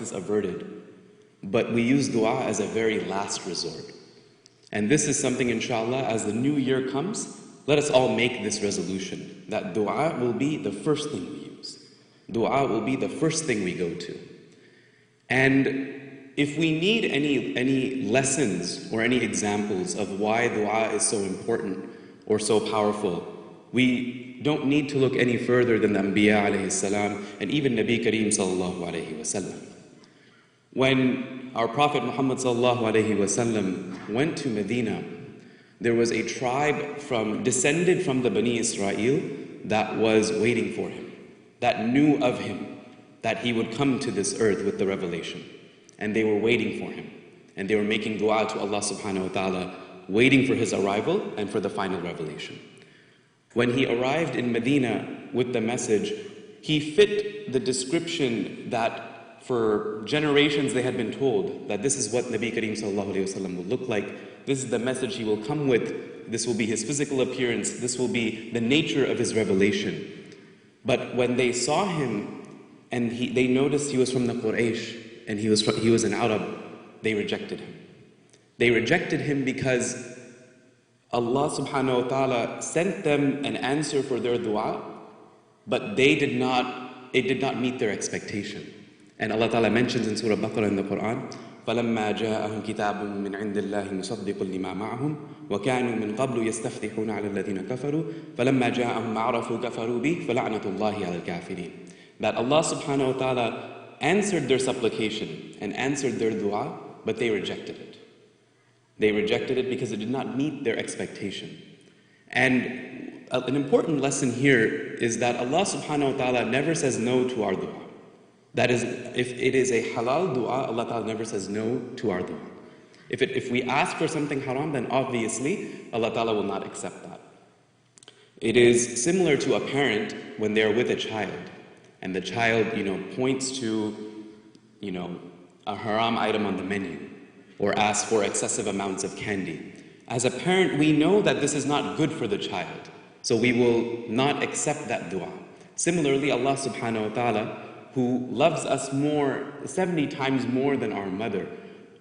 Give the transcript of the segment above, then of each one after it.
is averted. But we use dua as a very last resort. And this is something, inshallah, as the new year comes, let us all make this resolution, that dua will be the first thing we use. Dua will be the first thing we go to. And if we need any lessons or any examples of why dua is so important or so powerful, we don't need to look any further than the Anbiya alayhi salam and even Nabi Kareem sallallahu alayhi wasallam. When our Prophet Muhammad sallallahu alayhi wasallam went to Medina, there was a tribe descended from the Bani Israel that was waiting for him, that knew of him, that he would come to this earth with the revelation. And they were waiting for him. And they were making dua to Allah subhanahu wa ta'ala, waiting for his arrival and for the final revelation. When he arrived in Medina with the message, he fit the description that for generations they had been told, that this is what Nabi Kareem sallallahu alayhi wa sallam will look like, this is the message he will come with, this will be his physical appearance, this will be the nature of his revelation. But when they saw him, and they noticed he was from the Quraysh, and he was an Arab, they rejected him. They rejected him because Allah subhanahu wa ta'ala sent them an answer for their dua, but it did not meet their expectation. And Allah ta'ala mentions in Surah Baqarah in the Quran, فَلَمَّا جَاءَهُمْ كِتَابٌ مِّنْ عِنْدِ اللَّهِ مُصَدِّقٌ لِمَا مَعَهُمْ وَكَانُوا مِنْ قَبْلُ يَسْتَفْتِحُونَ عَلَى الَّذِينَ كَفَرُوا فَلَمَّا جَاءَهُمْ مَا عَرَفُوا كَفَرُوا بِهِ فَلَعْنَةُ اللَّهِ عَلَى الْكَافِرِينَ. That Allah subhanahu wa ta'ala answered their supplication and answered their dua, but they rejected it. They rejected it because it did not meet their expectation. And an important lesson here is that Allah subhanahu wa ta'ala never says no to our dua. That is, if it is a halal dua, Allah ta'ala never says no to our dua. If we ask for something haram, then obviously Allah ta'ala will not accept that. It is similar to a parent when they are with a child, and the child, points to, a haram item on the menu, or asks for excessive amounts of candy. As a parent, we know that this is not good for the child, so we will not accept that dua. Similarly, Allah subhanahu wa ta'ala, who loves us 70 times more than our mother,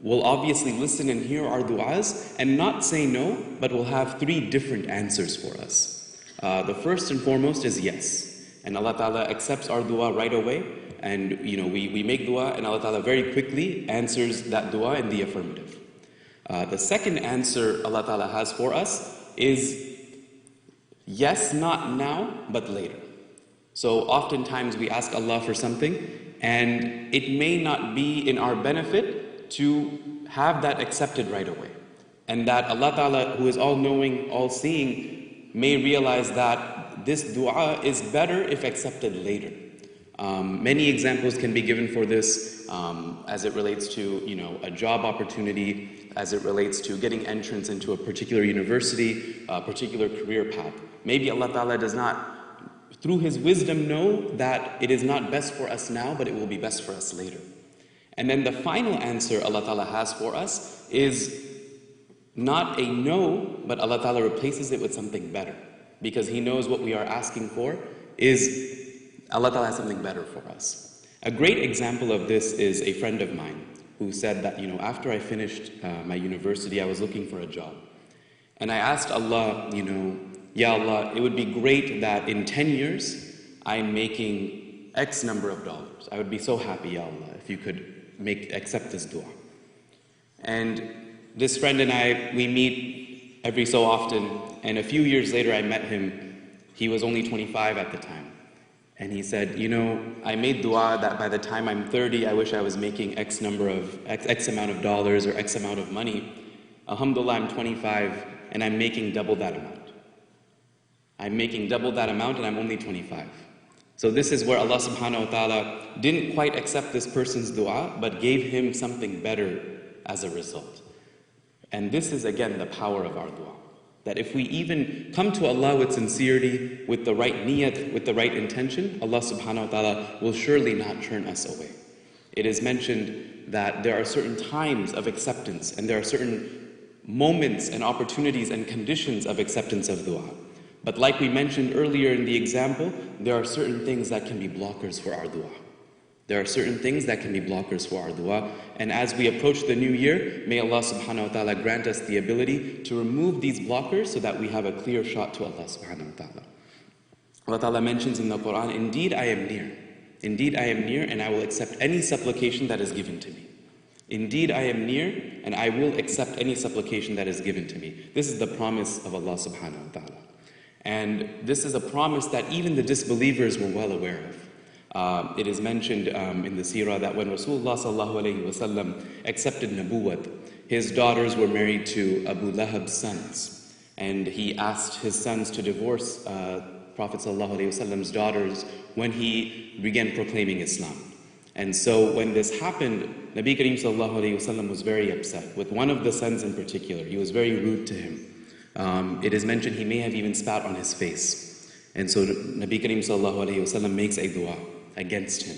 will obviously listen and hear our du'as and not say no, but will have 3 different answers for us. The first and foremost is yes. And Allah Ta'ala accepts our dua right away, and we make dua, and Allah Ta'ala very quickly answers that dua in the affirmative. The second answer Allah Ta'ala has for us is yes, not now, but later. So oftentimes we ask Allah for something, and it may not be in our benefit to have that accepted right away. And that Allah Ta'ala, who is all-knowing, all-seeing, may realize that this dua is better if accepted later. Many examples can be given for this as it relates to a job opportunity, as it relates to getting entrance into a particular university, a particular career path. Maybe Allah Ta'ala does not, through His wisdom, know that it is not best for us now, but it will be best for us later. And then the final answer Allah Ta'ala has for us is not a no, but Allah Ta'ala replaces it with something better. Because He knows what we are asking for is Allah Ta'ala has something better for us. A great example of this is a friend of mine who said that, after I finished my university, I was looking for a job. And I asked Allah, Ya Allah, it would be great that in 10 years, I'm making X number of dollars. I would be so happy, Ya Allah, if you could accept this dua. And this friend and I, we meet every so often, and a few years later I met him. He was only 25 at the time. And he said, I made dua that by the time I'm 30, I wish I was making X amount of dollars or X amount of money. Alhamdulillah, I'm 25, and I'm making double that amount. I'm making double that amount, and I'm only 25. So this is where Allah subhanahu wa ta'ala didn't quite accept this person's dua, but gave him something better as a result. And this is, again, the power of our dua. That if we even come to Allah with sincerity, with the right niyat, with the right intention, Allah subhanahu wa ta'ala will surely not turn us away. It is mentioned that there are certain times of acceptance, and there are certain moments and opportunities and conditions of acceptance of dua. But like we mentioned earlier in the example, there are certain things that can be blockers for our dua. There are certain things that can be blockers for our dua. And as we approach the new year, may Allah subhanahu wa ta'ala grant us the ability to remove these blockers so that we have a clear shot to Allah subhanahu wa ta'ala. Allah ta'ala mentions in the Quran, indeed I am near. Indeed I am near and I will accept any supplication that is given to me. Indeed I am near and I will accept any supplication that is given to me. This is the promise of Allah subhanahu wa ta'ala. And this is a promise that even the disbelievers were well aware of. It is mentioned in the seerah that when Rasulullah sallallahu alayhi wasallam accepted Nabuwat, his daughters were married to Abu Lahab's sons. And he asked his sons to divorce Prophet sallallahu alayhi wasallam's daughters when he began proclaiming Islam. And so when this happened, Nabi Kareem sallallahu alayhi wasallam was very upset with one of the sons in particular. He was very rude to him. It is mentioned he may have even spat on his face. And so Nabi Kareem sallallahu alayhi wasallam makes a dua against him.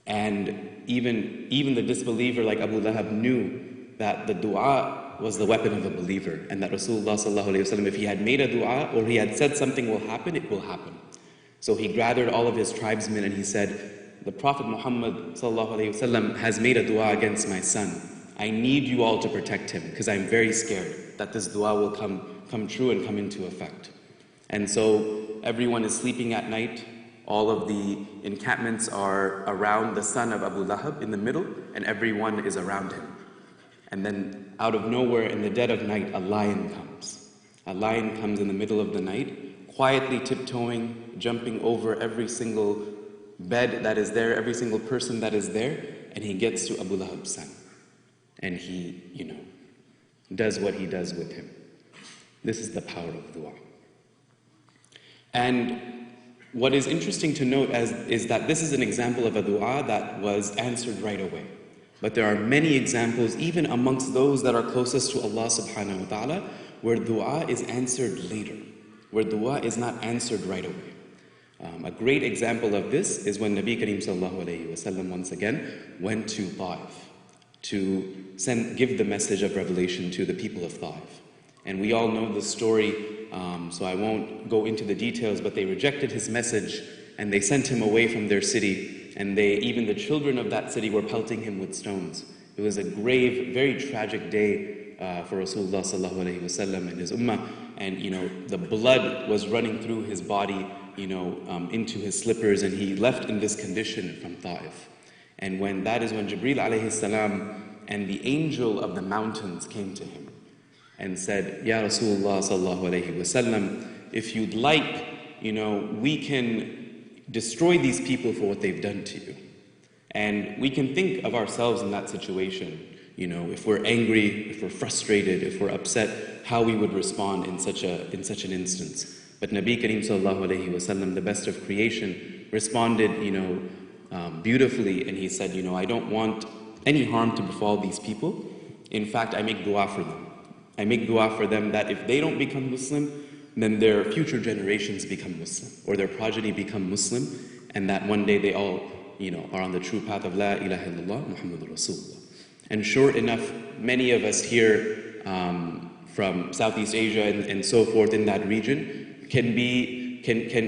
And even the disbeliever like Abu Lahab knew that the dua was the weapon of a believer, and that Rasulullah sallallahu alayhi wasallam, if he had made a dua or he had said something will happen, it will happen. So he gathered all of his tribesmen and he said, the Prophet Muhammad sallallahu alayhi wasallam has made a dua against my son. I need you all to protect him because I'm very scared that this dua will come true and come into effect. And so everyone is sleeping at night. All of the encampments are around the son of Abu Lahab in the middle, and everyone is around him. And then out of nowhere, in the dead of night, a lion comes. A lion comes in the middle of the night, quietly tiptoeing, jumping over every single bed that is there, every single person that is there, and he gets to Abu Lahab's son. And he, does what he does with him. This is the power of dua. And what is interesting to note is that this is an example of a dua that was answered right away. But there are many examples, even amongst those that are closest to Allah subhanahu wa ta'ala, where dua is answered later, where dua is not answered right away. A great example of this is when Nabi Kareem sallallahu alayhi wasallam once again went to Taif to give the message of revelation to the people of Taif. And we all know the story, so I won't go into the details, but they rejected his message and they sent him away from their city, and even the children of that city were pelting him with stones. It was a grave, very tragic day for Rasulullah sallallahu alayhi wasallam and his ummah, and the blood was running through his body, into his slippers, and he left in this condition from Taif. And that is when Jibreel alayhi salam and the angel of the mountains came to him and said, Ya Rasulullah sallallahu alayhi wasallam, if you'd like, we can destroy these people for what they've done to you. And we can think of ourselves in that situation, if we're angry, if we're frustrated, if we're upset, how we would respond in such an instance. But Nabi Kareem sallallahu alayhi wasallam, the best of creation, responded, beautifully, and he said, I don't want any harm to befall these people. In fact, I make dua for them. I make dua for them that if they don't become Muslim, then their future generations become Muslim, or their progeny become Muslim, and that one day they all, are on the true path of La ilaha illallah Muhammadur Rasulullah. And sure enough, many of us here from Southeast Asia and so forth in that region can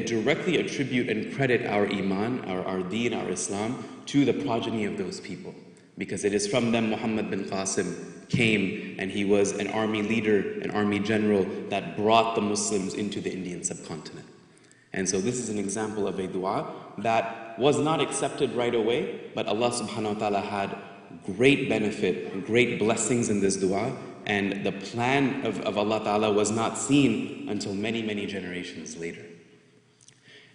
directly attribute and credit our iman, our deen, our Islam, to the progeny of those people. Because it is from them Muhammad bin Qasim came, and he was an army leader, an army general that brought the Muslims into the Indian subcontinent. And so this is an example of a dua that was not accepted right away, but Allah subhanahu wa ta'ala had great benefit and great blessings in this dua, and the plan of Allah ta'ala was not seen until many, many generations later.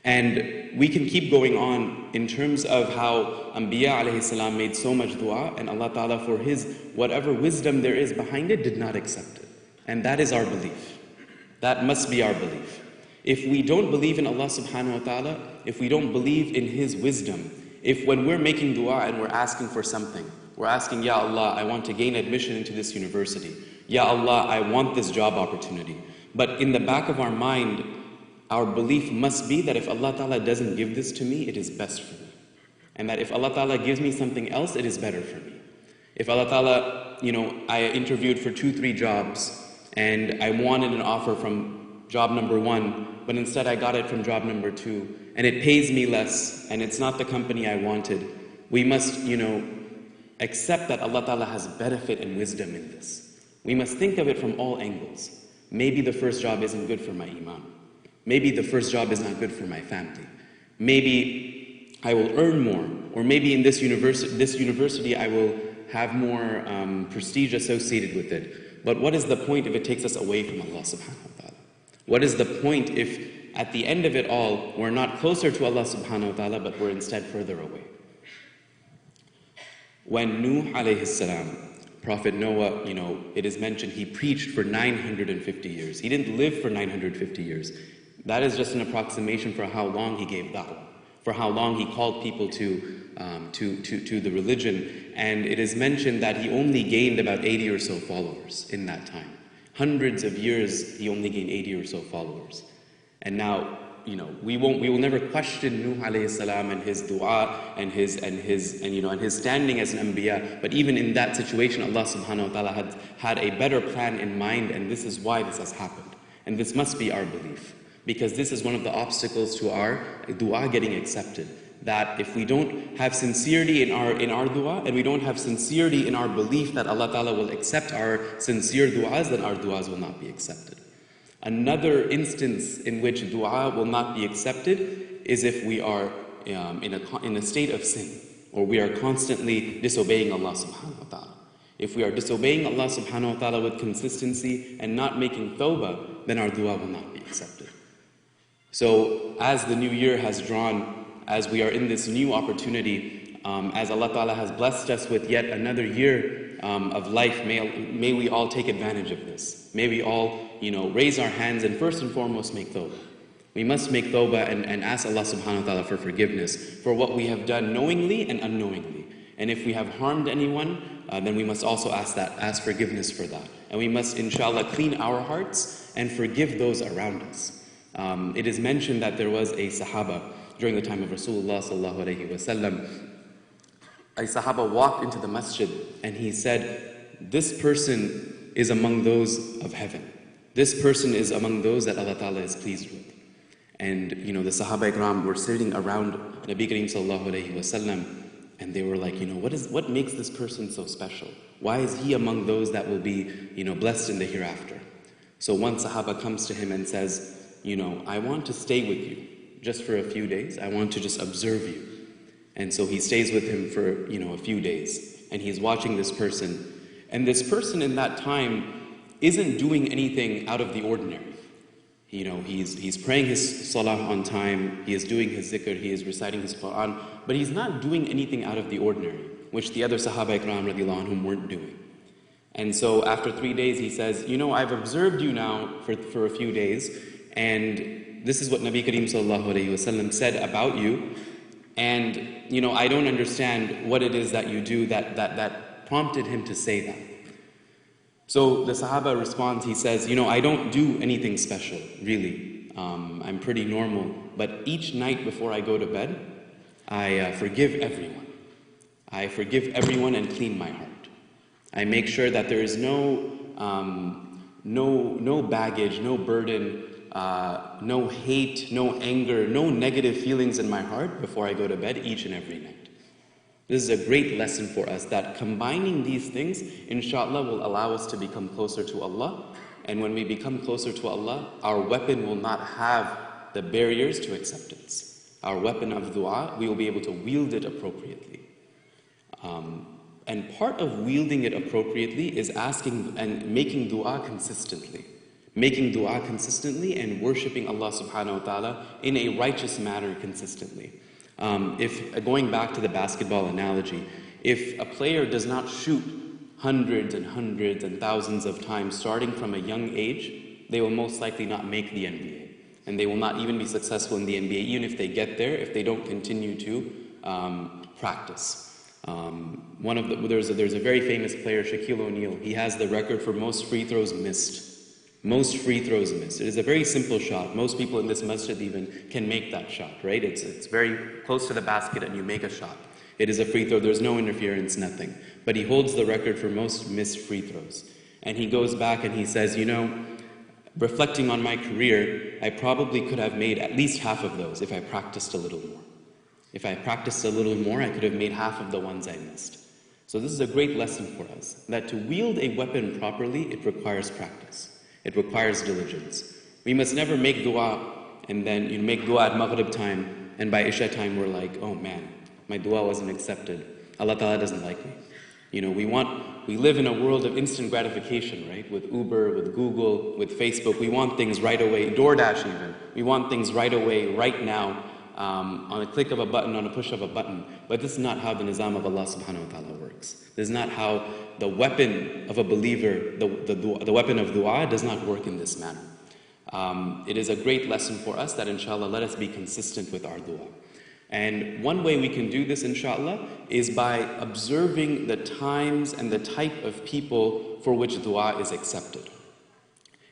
And we can keep going on in terms of how Anbiya alayhi salam made so much dua, and Allah ta'ala, for his whatever wisdom there is behind it, did not accept it. And that is our belief. That must be our belief. If we don't believe in Allah subhanahu wa ta'ala, if we don't believe in his wisdom, if when we're making dua and we're asking for something, we're asking, Ya Allah, I want to gain admission into this university. Ya Allah, I want this job opportunity. But in the back of our mind, our belief must be that if Allah Ta'ala doesn't give this to me, it is best for me. And that if Allah Ta'ala gives me something else, it is better for me. If Allah Ta'ala, I interviewed for 2-3 jobs, and I wanted an offer from job number 1, but instead I got it from job number 2, and it pays me less, and it's not the company I wanted, We must, accept that Allah Ta'ala has benefit and wisdom in this. We must think of it from all angles. Maybe the first job isn't good for my iman. Maybe the first job is not good for my family. Maybe I will earn more, or maybe in this university I will have more prestige associated with it. But what is the point if it takes us away from Allah subhanahu wa ta'ala? What is the point if at the end of it all, we're not closer to Allah subhanahu wa ta'ala, but we're instead further away? When Nuh alayhi salam, Prophet Noah, it is mentioned he preached for 950 years. He didn't live for 950 years. That is just an approximation for how long he gave da'wah, for how long he called people to the religion. And it is mentioned that he only gained about 80 or so followers in that time. Hundreds of years, he only gained 80 or so followers. And now, we will never question Nuh alayhi salam and his dua and his standing as an anbiya. But even in that situation, Allah subhanahu wa ta'ala had a better plan in mind, and this is why this has happened. And this must be our belief, because this is one of the obstacles to our dua getting accepted. That if we don't have sincerity in our dua, and we don't have sincerity in our belief that Allah Ta'ala will accept our sincere duas, then our duas will not be accepted. Another instance in which dua will not be accepted is if we are in a state of sin, or we are constantly disobeying Allah subhanahu wa ta'ala. If we are disobeying Allah subhanahu wa ta'ala with consistency and not making tawbah, then our dua will not be accepted. So as the new year has drawn, as we are in this new opportunity, as Allah Ta'ala has blessed us with yet another year of life, may we all take advantage of this. May we all, raise our hands and first and foremost make tawbah. We must make tawbah and ask Allah subhanahu wa ta'ala for forgiveness for what we have done knowingly and unknowingly. And if we have harmed anyone, then we must also ask forgiveness for that. And we must, inshallah, clean our hearts and forgive those around us. It is mentioned that there was a Sahaba during the time of Rasulullah sallallahu alaihi wasallam. A Sahaba walked into the masjid and he said, "This person is among those of heaven. This person is among those that Allah Ta'ala is pleased with." And the Sahaba Ikram were sitting around Nabi Kareem sallallahu alaihi wasallam, and they were like, what makes this person so special? Why is he among those that will be, blessed in the hereafter? So one Sahaba comes to him and says, I want to stay with you just for a few days. I want to just observe you. And so he stays with him for, a few days. And he's watching this person. And this person in that time isn't doing anything out of the ordinary. He's praying his salah on time. He is doing his zikr. He is reciting his Quran. But he's not doing anything out of the ordinary, which the other Sahaba Ikram radiallahu anhum weren't doing. And so after 3 days, he says, I've observed you now for a few days. And this is what Nabi Kareem sallallahu alayhi wasallam said about you. And, I don't understand what it is that you do that prompted him to say that. So the Sahaba responds, he says, I don't do anything special, really. I'm pretty normal. But each night before I go to bed, I forgive everyone. I forgive everyone and clean my heart. I make sure that there is no baggage, no burden, no hate, no anger, no negative feelings in my heart before I go to bed each and every night. This is a great lesson for us, that combining these things, inshallah, will allow us to become closer to Allah. And when we become closer to Allah, our weapon will not have the barriers to acceptance. Our weapon of dua, we will be able to wield it appropriately. And part of wielding it appropriately is asking and making dua consistently. Making dua consistently and worshipping Allah subhanahu wa ta'ala in a righteous manner consistently. If going back to the basketball analogy, if a player does not shoot hundreds and thousands of times starting from a young age, they will most likely not make the NBA. And they will not even be successful in the NBA, even if they get there, if they don't continue to practice. There's a very famous player, Shaquille O'Neal. He has the record for most free throws missed. Most free throws missed. It is a very simple shot. Most people in this masjid even can make that shot, right? It's very close to the basket and you make a shot. It is a free throw. There's no interference, nothing. But he holds the record for most missed free throws. And he goes back and he says, reflecting on my career, I probably could have made at least half of those if I practiced a little more. If I practiced a little more, I could have made half of the ones I missed. So this is a great lesson for us, that to wield a weapon properly, it requires practice. It requires diligence. We must never make dua and then make dua at Maghrib time, and by Isha time we're like, oh man, my dua wasn't accepted. Allah Ta'ala doesn't like me. We live in a world of instant gratification, right? With Uber, with Google, with Facebook. We want things right away, DoorDash even. We want things right away, right now, on a click of a button, on a push of a button. But this is not how the nizam of Allah subhanahu wa ta'ala works. This is not how the weapon of a believer, the weapon of dua does not work in this manner. It is a great lesson for us that inshallah, let us be consistent with our dua. And one way we can do this, inshallah, is by observing the times and the type of people for which dua is accepted.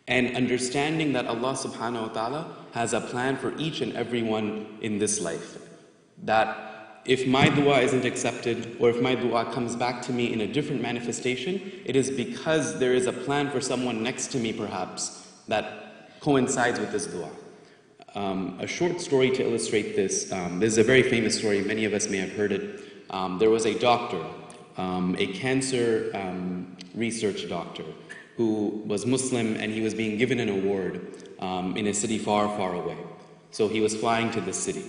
And understanding that Allah subhanahu wa ta'ala has a plan for each and every one in this life. That if my dua isn't accepted, or if my dua comes back to me in a different manifestation, it is because there is a plan for someone next to me perhaps that coincides with this dua. A short story to illustrate this. This is a very famous story. Many of us may have heard it. There was a doctor, a cancer research doctor, who was Muslim, and he was being given an award in a city far, far away. So he was flying to this city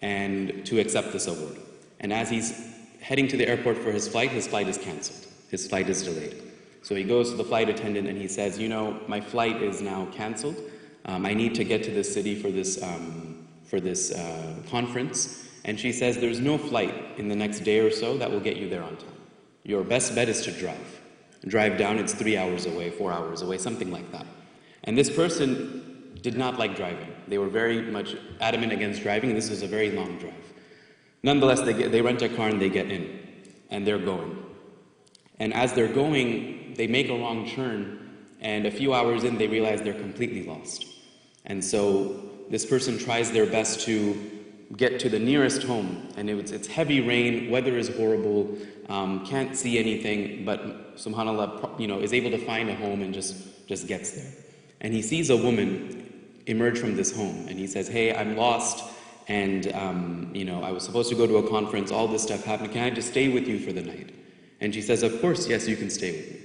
and to accept this award. And as he's heading to the airport for his flight is canceled. His flight is delayed. So he goes to the flight attendant and he says, my flight is now canceled. I need to get to this city for this conference. And she says, there's no flight in the next day or so that will get you there on time. Your best bet is to drive. Drive down, it's 3 hours away, 4 hours away, something like that. And this person did not like driving. They were very much adamant against driving, and this was a very long drive. Nonetheless, they rent a car and they get in, and they're going. And as they're going, they make a wrong turn, and a few hours in, they realize they're completely lost. And so this person tries their best to get to the nearest home, and it's heavy rain, weather is horrible, can't see anything, but subhanAllah, is able to find a home and just gets there. And he sees a woman emerge from this home, and he says, hey, I'm lost, and I was supposed to go to a conference, all this stuff happened, can I just stay with you for the night? And she says, of course, yes, you can stay with me.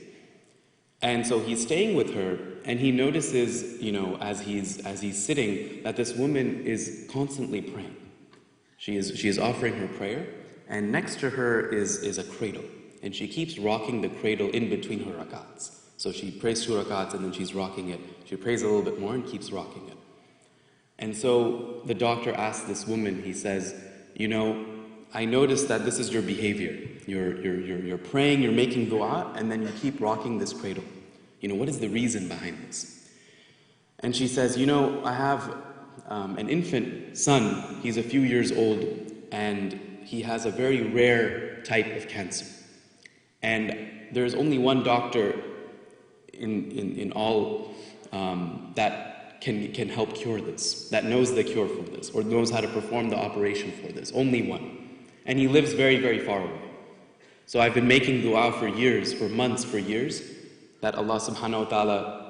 And so he's staying with her, and he notices, as he's sitting, that this woman is constantly praying. She is offering her prayer, and next to her is a cradle, and she keeps rocking the cradle in between her rakats. So she prays 2 rakats, and then she's rocking it. She prays a little bit more and keeps rocking it. And so the doctor asks this woman, he says, I noticed that this is your behavior. You're praying, you're making dua, and then you keep rocking this cradle. What is the reason behind this? And she says, I have an infant son. He's a few years old, and he has a very rare type of cancer. And there's only one doctor in all that can help cure this, that knows the cure for this, or knows how to perform the operation for this. Only one. And he lives very, very far away. So I've been making dua for years, for months, for years, that Allah subhanahu wa ta'ala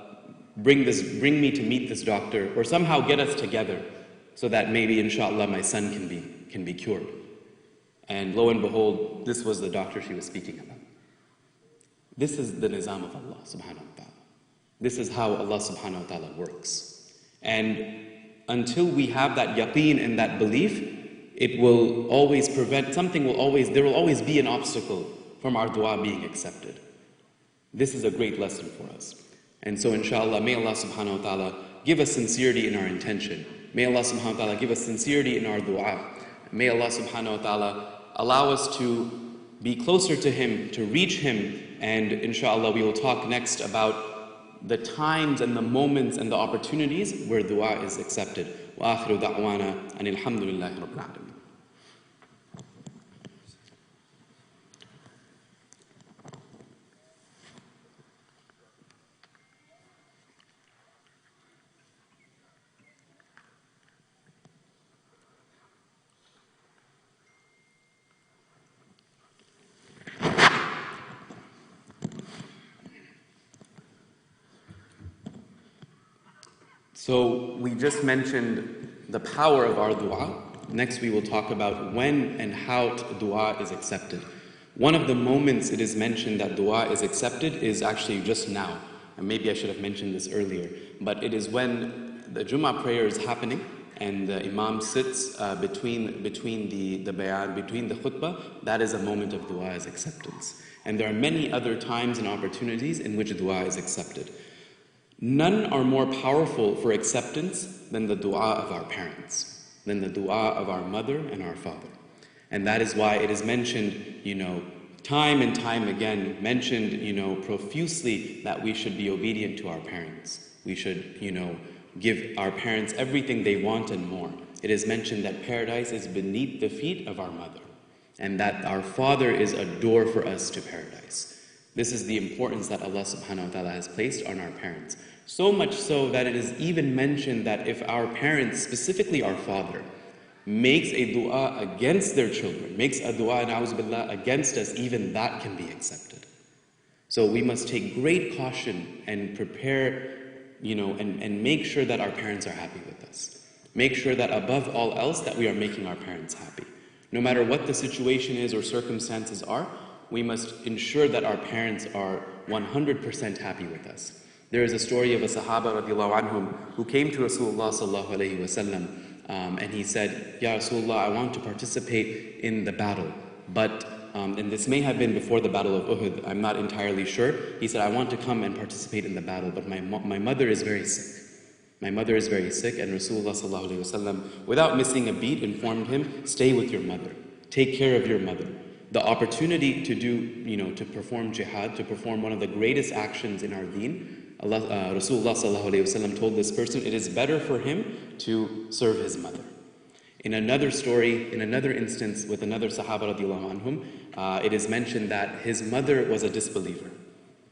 bring me to meet this doctor, or somehow get us together, so that maybe inshallah my son can be cured. And lo and behold, this was the doctor she was speaking about. This is the nizam of Allah subhanahu wa ta'ala. This is how Allah subhanahu wa ta'ala works. And until we have that yaqeen and that belief, it will always prevent, there will always be an obstacle from our dua being accepted. This is a great lesson for us. And so inshallah, may Allah subhanahu wa ta'ala give us sincerity in our intention. May Allah subhanahu wa ta'ala give us sincerity in our dua. May Allah subhanahu wa ta'ala allow us to be closer to Him, to reach Him, and inshallah we will talk next about the times and the moments and the opportunities where dua is accepted. Wa akhiru da'wana anil hamdulillahi rabbil alamin. So we just mentioned the power of our dua, Next we will talk about when and how dua is accepted. One of the moments it is mentioned that dua is accepted is actually just now. And maybe I should have mentioned this earlier. But it is when the Jumu'ah prayer is happening and the Imam sits between the bayan, between the khutbah. That is a moment of dua's acceptance. And there are many other times and opportunities in which dua is accepted. None are more powerful for acceptance than the dua of our parents, than the dua of our mother and our father. And that is why it is mentioned, time and time again, profusely that we should be obedient to our parents. We should, give our parents everything they want and more. It is mentioned that paradise is beneath the feet of our mother, and that our father is a door for us to paradise. This is the importance that Allah subhanahu wa ta'ala has placed on our parents. So much so that it is even mentioned that if our parents, specifically our father, makes a dua against their children, makes a dua, na'udhu billah, against us, even that can be accepted. So we must take great caution and prepare, and make sure that our parents are happy with us. Make sure that above all else that we are making our parents happy. No matter what the situation is or circumstances are, we must ensure that our parents are 100% happy with us. There is a story of a Sahaba radiallahu anhum who came to Rasulullah sallallahu alayhi wa sallam, and he said, Ya Rasulullah, I want to participate in the battle, but and this may have been before the battle of Uhud, I'm not entirely sure. He said, I want to come and participate in the battle, but my mother is very sick. My mother is very sick, and Rasulullah sallallahu alayhi wa sallam, without missing a beat, informed him, stay with your mother. Take care of your mother. The opportunity to do, to perform jihad, to perform one of the greatest actions in our deen, Rasulullah sallallahu alayhi wa sallam told this person, it is better for him to serve his mother. In another story, in another instance with another Sahaba radiallahu anhum, it is mentioned that his mother was a disbeliever.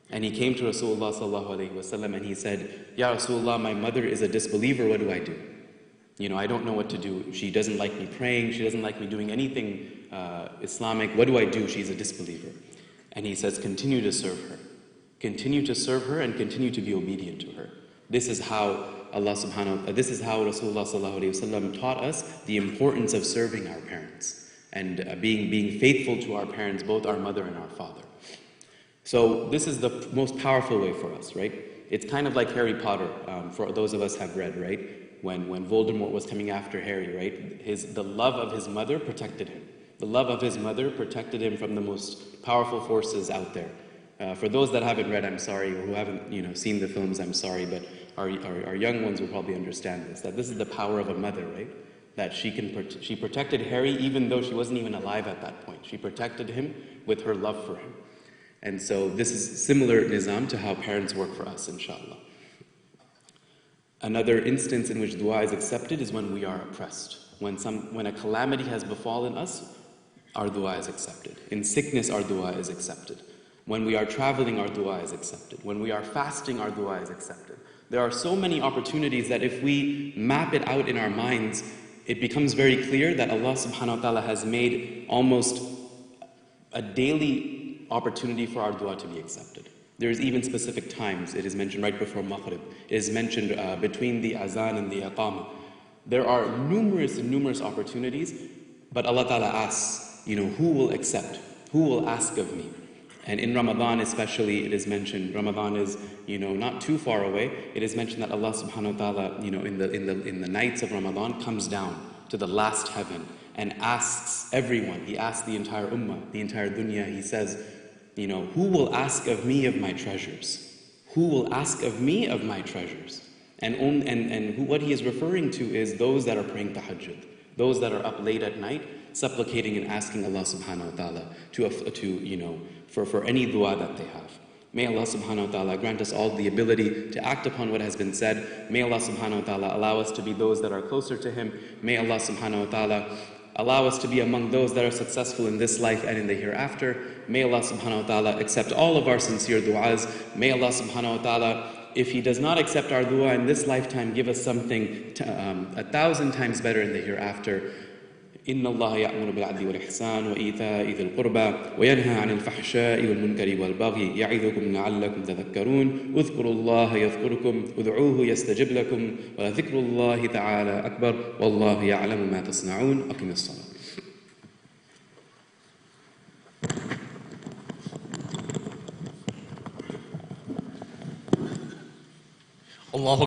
And he came to Rasulullah sallallahu alayhi wa sallam and he said, Ya Rasulullah, my mother is a disbeliever, what do I do? I don't know what to do. She doesn't like me praying, she doesn't like me doing anything Islamic. What do I do? She's a disbeliever. And he says, continue to serve her. Continue to serve her and continue to be obedient to her. This is how this is how Rasulullah sallallahu alayhi wa sallam taught us the importance of serving our parents and being faithful to our parents, both our mother and our father. So this is the most powerful way for us, right? It's kind of like Harry Potter, for those of us have read, right? When Voldemort was coming after Harry, right? The love of his mother protected him. The love of his mother protected him from the most powerful forces out there. For those that haven't read, I'm sorry, or who haven't seen the films, I'm sorry, but our young ones will probably understand this, that this is the power of a mother, right? That she protected Harry even though she wasn't even alive at that point. She protected him with her love for him. And so this is similar nizam to how parents work for us, inshallah. Another instance in which dua is accepted is when we are oppressed. When a calamity has befallen us, our dua is accepted. In sickness, our dua is accepted. When we are traveling, our dua is accepted. When we are fasting, our dua is accepted. There are so many opportunities that if we map it out in our minds, it becomes very clear that Allah subhanahu wa ta'ala has made almost a daily opportunity for our dua to be accepted. There is even specific times. It is mentioned right before Maghrib. It is mentioned between the azan and the iqamah. There are numerous opportunities, but Allah ta'ala asks, who will accept? Who will ask of me? And in Ramadan especially, it is mentioned, Ramadan is, not too far away. It is mentioned that Allah subhanahu wa ta'ala, in the nights of Ramadan, comes down to the last heaven and asks everyone. He asks the entire ummah, the entire dunya. He says, who will ask of me of my treasures? Who will ask of me of my treasures? And what he is referring to is those that are praying tahajjud, those that are up late at night, supplicating and asking Allah subhanahu wa ta'ala for any dua that they have. May Allah subhanahu wa ta'ala grant us all the ability to act upon what has been said. May Allah subhanahu wa ta'ala allow us to be those that are closer to Him. May Allah subhanahu wa ta'ala allow us to be among those that are successful in this life and in the hereafter. May Allah subhanahu wa ta'ala accept all of our sincere du'as. May Allah subhanahu wa ta'ala, if He does not accept our dua in this lifetime, give us something 1,000 times better in the hereafter. إن الله يأمر بالعدل والإحسان وإيتاء ذي القربى وينهى عن الفحشاء والمنكر والبغي يعظكم لعلكم تذكرون اذكروا الله يذكركم ادعوه يستجب لكم ولذكر الله تعالى أكبر والله يعلم ما تصنعون. أقم الصلاة. الله